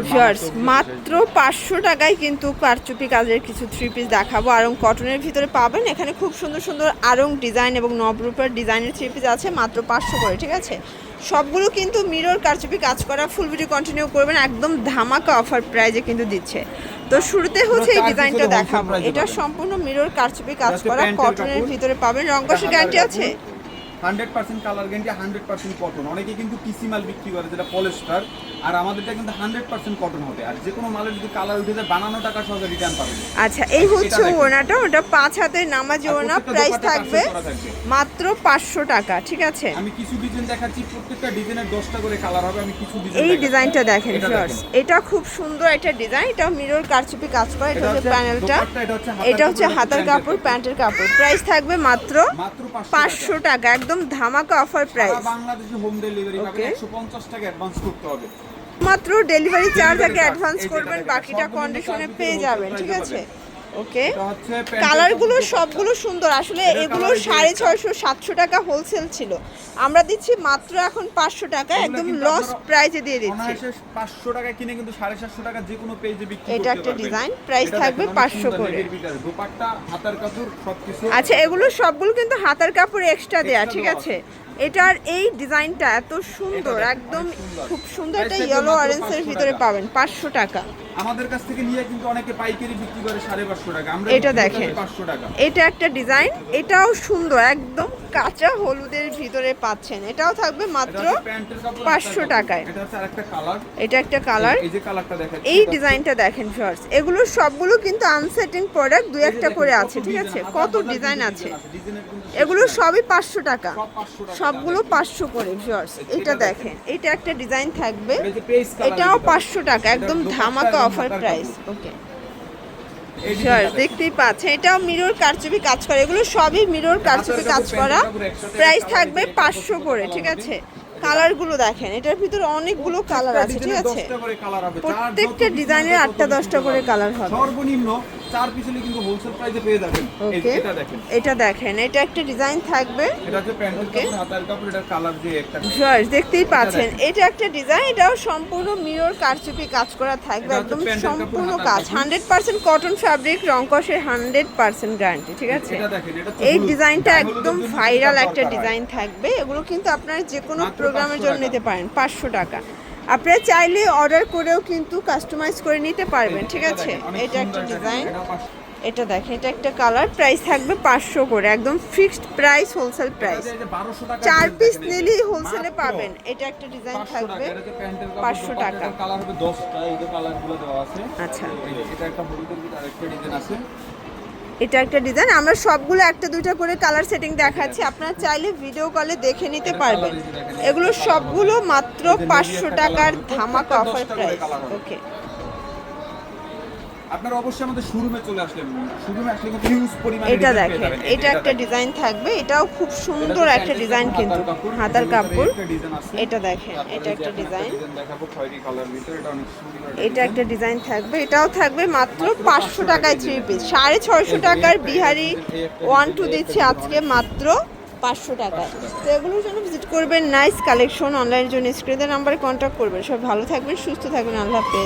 Viewers মাত্র 500 টাকায় কিন্তু কারচুপি কাজের কিছু থ্রি পিস দেখাবো। আরং কটনের ভিতরে পাবেন। এখানে খুব সুন্দর সুন্দর আরং ডিজাইন এবং নবরূপের ডিজাইনের থ্রি পিস আছে মাত্র 500 করে, ঠিক আছে। সবগুলো কিন্তু মিরর কারচুপি কাজ করা। ফুল ভিডিও কন্টিনিউ করবেন, একদম ধামাকা অফার প্রাইজে কিন্তু দিচ্ছে। তো শুরুতে হচ্ছে এই ডিজাইনটা দেখাবো। এটা সম্পূর্ণ মিরর কারচুপি কাজ করা, কটনের ভিতরে পাবেন। রংকশের গ্যারান্টি আছে 100% কালার গ্যারান্টি, 100% কটন। অনেকে কিন্তু পিসি মাল বিক্রি করে যেটা পলিস্টার, আর আমাদেরটা কিন্তু 100% কটন হবে। আর যে কোনো মালের যদি কালার উঠে যায় বানানো টাকা সহজে রিটার্ন পাবেন। আচ্ছা, এই হচ্ছে ওনাটা, ওটা 5 হাতের নামাজি ওনা। প্রাইস থাকবে মাত্র 500 টাকা, ঠিক আছে। আমি কিছু ডিজাইন দেখাচ্ছি, প্রত্যেকটা ডিজাইনের 10টা করে কালার হবে। আমি কিছু ডিজাইন এই ডিজাইনটা দেখেন ভিউয়ার্স, এটা খুব সুন্দর একটা ডিজাইন। এটা মিরর কারচুপি কাজ করা। এটা হচ্ছে প্যানেলটা, এটা হচ্ছে হাতার কাপড়, প্যান্টের কাপড়। প্রাইস থাকবে মাত্র 500 টাকা, একদম ধামাকা অফার প্রাইস। বাংলাদেশে হোম ডেলিভারি পাবেন। 150 টাকা অ্যাডভান্স করতে হবে। মাত্র ডেলিভারি চার্জ আগে অ্যাডভান্স করবেন, বাকিটা কন্ডিশনে পেয়ে যাবেন, ঠিক আছে। ওকে, কালারগুলো সবগুলো সুন্দর। আসলে এগুলো 650 700 টাকা হোলসেল ছিল, আমরা দিচ্ছি মাত্র এখন 500 টাকা, একদম লস প্রাইসে দিয়ে দিচ্ছি। 500 টাকা কিনে কিন্তু 750 টাকা যে কোনো পেজে বিক্রি করতে পারবেন। এটা একটা ডিজাইন, প্রাইস থাকবে 500 করে। দোপাট্টা, হাতার কাপড় সবকিছু। আচ্ছা, এগুলো সবগুলো কিন্তু হাতার কাপড় এক্সট্রা দেয়া, ঠিক আছে। এটার এই ডিজাইনটা এত সুন্দর, একদম খুব সুন্দর। একটা ইয়েলো অরেঞ্জের ভিতরে পাবেন 500 টাকা। আমাদের কাছ থেকে নিয়ে কিন্তু অনেকে পাইকারি বিক্রি করে 550 টাকা, আমরা এটা দেখেন 500 টাকা। এটা একটা ডিজাইন, এটাও সুন্দর, একদম কাঁচা হলুদের ভিতরে পাচ্ছেন। এটাও থাকবে মাত্র 500 টাকায়। এটা হচ্ছে আরেকটা কালার, এটা একটা কালার। এই যে কালারটা দেখেন, এই ডিজাইনটা দেখেন ভিউয়ার্স, এগুলো সবগুলো কিন্তু আনসেটিং প্রোডাক্ট, দুই একটা করে আছে, ঠিক আছে। কত ডিজাইন আছে, এগুলো সবই 500 টাকা, সবগুলো 500 করে ভিউয়ার্স। এটা দেখেন, এটা একটা ডিজাইন থাকবে, এটাও 500 টাকা, একদম ধামাকা অফার প্রাইস। ওকে ভিউয়ার্স, দেখতেই পাচ্ছেন, এটাও মিরর কারচুপি কাজ করা। এগুলো সবই মিরর কারচুপি কাজ করা। প্রাইস থাকবে 500 করে, ঠিক আছে। কালারগুলো দেখেন, এটার ভিতরে অনেকগুলো কালার আছে, ঠিক আছে। প্রত্যেকটা ডিজাইনের 8টা 10টা করে কালার হবে। সর্বনিম্ন 4 পিস হলে কিন্তু হোলসেল প্রাইসে পেয়ে যাবেন। এটা দেখেন, এটা দেখেন, এটা একটা ডিজাইন থাকবে। এটা হচ্ছে প্যান্টের কাপড়, হাতার কাপড়। এটা কালার যে একটা ভিউয়ার্স দেখতেই পাচ্ছেন, এটা একটা ডিজাইন। এটাও সম্পূর্ণ মিরর কারচুপি কাজ করা থাকবে, একদম সম্পূর্ণ কাজ। 100% কটন ফ্যাব্রিক, রংকশের 100% গ্যারান্টি, ঠিক আছে। এই ডিজাইনটা একদম ভাইরাল একটা ডিজাইন থাকবে। এগুলো কিন্তু আপনারা যে কোনো প্রোগ্রামের জন্য নিতে পারেন 500 টাকা। আপনারা চাইলে অর্ডার করেও কিন্তু কাস্টমাইজ করে নিতে পারবেন, ঠিক আছে। এটা একটা ডিজাইন, এটা দেখেন, এটা একটা কালার। প্রাইস থাকবে 500 করে, একদম fixed price, wholesale price. 4 piece নিলেই হোলসেলে পাবেন। এটা একটা ডিজাইন থাকবে 500 টাকা। কালার হবে 10টা, এই যে কালারগুলো দেওয়া আছে। আচ্ছা, এটা একটা হলুদের ভিতরে আরেকটা ডিজাইন আছে। এটা একটা ডিজাইন। আমরা সবগুলো একটা দুইটা করে কালার সেটিং দেখাচ্ছি, আপনারা চাইলে ভিডিও কলে দেখে নিতে পারবেন। এগুলো সবগুলো মাত্র 500 টাকার ধামাকা অফার প্রাইস। ওকে, আপনারা অবশ্যই আমাদের শোরুমে চলে আসলেন। শোরুমে আসলে কিন্তু হিউজ পরিমাণে এটা দেখেন, এটা একটা ডিজাইন থাকবে। এটাও খুব সুন্দর একটা ডিজাইন, কিন্তু হাতার কাপড়। এটা দেখেন, এটা একটা ডিজাইন, দেখাবো খয়েরি কালার ভিতরে। এটা অনেক সুন্দর, এটা একটা ডিজাইন থাকবে। এটাও থাকবে মাত্র 500 টাকায় থ্রি পিস। 650 টাকার বিহারি 1-2 দিচ্ছে আজকে মাত্র 500 টাকায়। তো এগুলোর জন্য ভিজিট করবেন নাইস কালেকশন। অনলাইনের জন্য স্ক্রিনের নাম্বারে কন্ট্যাক্ট করবেন। সব ভালো থাকবেন, সুস্থ থাকবেন, আল্লাহ হাফেজ।